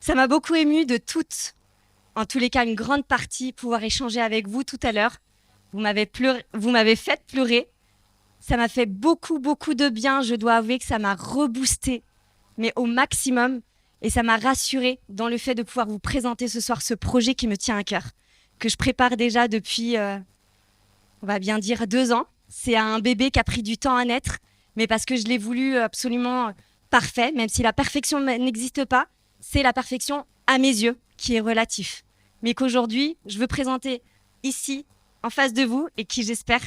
Ça m'a beaucoup émue de toutes, en tous les cas une grande partie, pouvoir échanger avec vous tout à l'heure. Vous m'avez fait pleurer. Ça m'a fait beaucoup, beaucoup de bien. Je dois avouer que ça m'a reboosté, mais au maximum. Et ça m'a rassurée dans le fait de pouvoir vous présenter ce soir ce projet qui me tient à cœur, que je prépare déjà depuis, on va bien dire, 2 ans. C'est un bébé qui a pris du temps à naître, mais parce que je l'ai voulu absolument parfait, même si la perfection n'existe pas, c'est la perfection à mes yeux qui est relatif. Mais qu'aujourd'hui, je veux présenter ici, en face de vous, et qui, j'espère,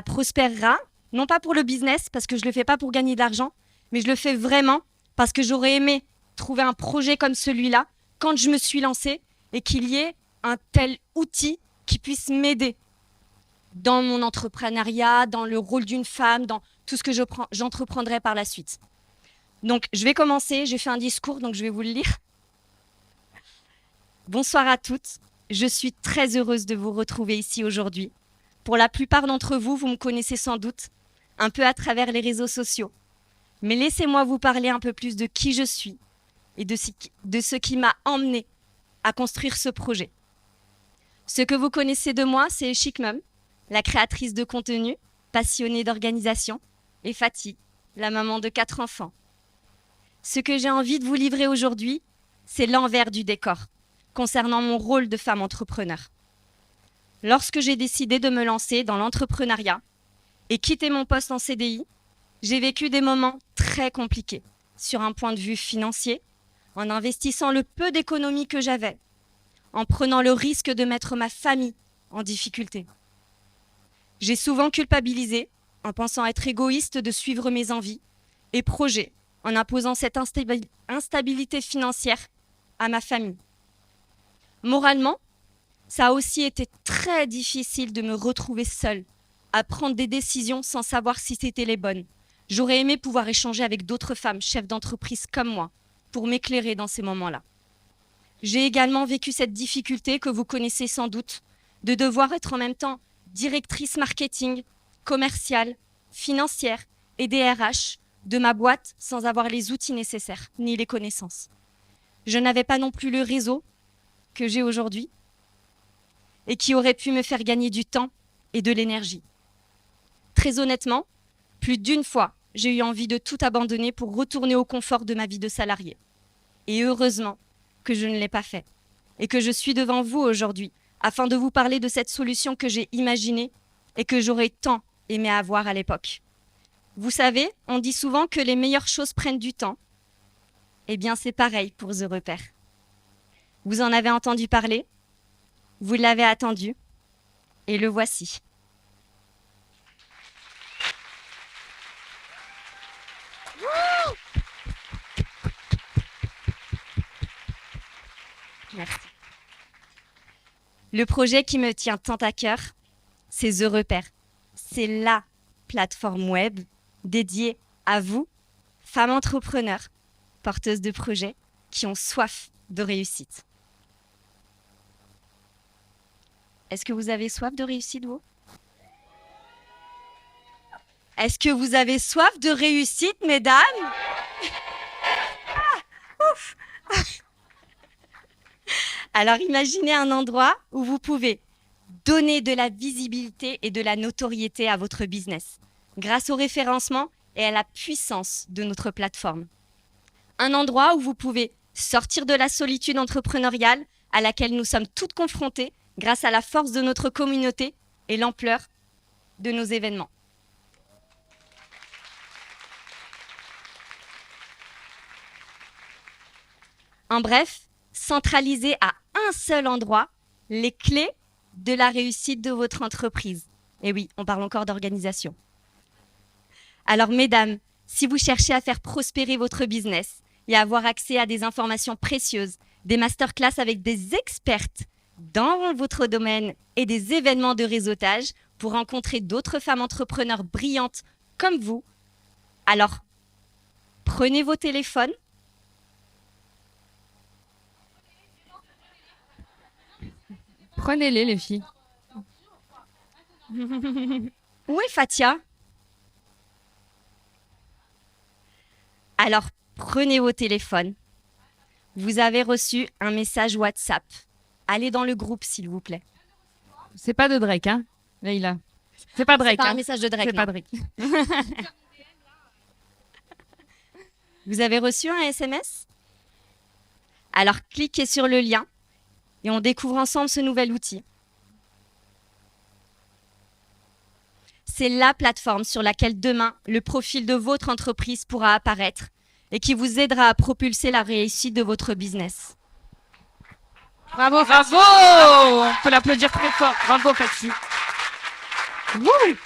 prospérera, non pas pour le business, parce que je ne le fais pas pour gagner de l'argent, mais je le fais vraiment parce que j'aurais aimé trouver un projet comme celui-là quand je me suis lancée et qu'il y ait un tel outil qui puisse m'aider dans mon entrepreneuriat, dans le rôle d'une femme, dans tout ce que j'entreprendrai par la suite. Donc, je vais commencer. J'ai fait un discours, donc je vais vous le lire. Bonsoir à toutes. Je suis très heureuse de vous retrouver ici aujourd'hui. Pour la plupart d'entre vous, vous me connaissez sans doute, un peu à travers les réseaux sociaux. Mais laissez-moi vous parler un peu plus de qui je suis et de ce qui m'a emmenée à construire ce projet. Ce que vous connaissez de moi, c'est Chic Mum, la créatrice de contenu, passionnée d'organisation, et Fatih, la maman de 4 enfants. Ce que j'ai envie de vous livrer aujourd'hui, c'est l'envers du décor, concernant mon rôle de femme entrepreneur. Lorsque j'ai décidé de me lancer dans l'entrepreneuriat et quitter mon poste en CDI, j'ai vécu des moments très compliqués sur un point de vue financier, en investissant le peu d'économies que j'avais, en prenant le risque de mettre ma famille en difficulté. J'ai souvent culpabilisé en pensant être égoïste de suivre mes envies et projets en imposant cette instabilité financière à ma famille. Moralement, ça a aussi été très difficile de me retrouver seule, à prendre des décisions sans savoir si c'était les bonnes. J'aurais aimé pouvoir échanger avec d'autres femmes, chefs d'entreprise comme moi, pour m'éclairer dans ces moments-là. J'ai également vécu cette difficulté que vous connaissez sans doute, de devoir être en même temps directrice marketing, commerciale, financière et DRH de ma boîte sans avoir les outils nécessaires ni les connaissances. Je n'avais pas non plus le réseau que j'ai aujourd'hui et qui aurait pu me faire gagner du temps et de l'énergie. Très honnêtement, plus d'une fois, j'ai eu envie de tout abandonner pour retourner au confort de ma vie de salarié. Et heureusement que je ne l'ai pas fait et que je suis devant vous aujourd'hui afin de vous parler de cette solution que j'ai imaginée et que j'aurais tant aimé avoir à l'époque. Vous savez, on dit souvent que les meilleures choses prennent du temps. Eh bien, c'est pareil pour The Repère. Vous en avez entendu parler, vous l'avez attendu, et le voici. Merci. Le projet qui me tient tant à cœur, c'est The Repère. C'est la plateforme web dédiée à vous, femmes entrepreneurs, porteuses de projets, qui ont soif de réussite. Est-ce que vous avez soif de réussite, vous? Est-ce que vous avez soif de réussite, mesdames? Ouf. Alors imaginez un endroit où vous pouvez donner de la visibilité et de la notoriété à votre business grâce au référencement et à la puissance de notre plateforme. Un endroit où vous pouvez sortir de la solitude entrepreneuriale à laquelle nous sommes toutes confrontées grâce à la force de notre communauté et l'ampleur de nos événements. En bref, centraliser à un seul endroit les clés de la réussite de votre entreprise. Et oui, on parle encore d'organisation. Alors, mesdames, si vous cherchez à faire prospérer votre business et à avoir accès à des informations précieuses, des masterclass avec des expertes dans votre domaine et des événements de réseautage pour rencontrer d'autres femmes entrepreneurs brillantes comme vous, alors prenez vos téléphones. Prenez-les, les filles. Où est Fatia? Alors, prenez vos téléphones, Vous avez reçu un message WhatsApp. Allez dans le groupe, s'il vous plaît. C'est pas de Drake, hein, Leïla. C'est pas Drake. C'est pas un hein. message de Drake. C'est pas non. Drake. Vous avez reçu un SMS? Alors cliquez sur le lien et on découvre ensemble ce nouvel outil. C'est la plateforme sur laquelle demain, le profil de votre entreprise pourra apparaître et qui vous aidera à propulser la réussite de votre business. Bravo, bravo. On peut l'applaudir très fort. Bravo, Fatih. Wouh.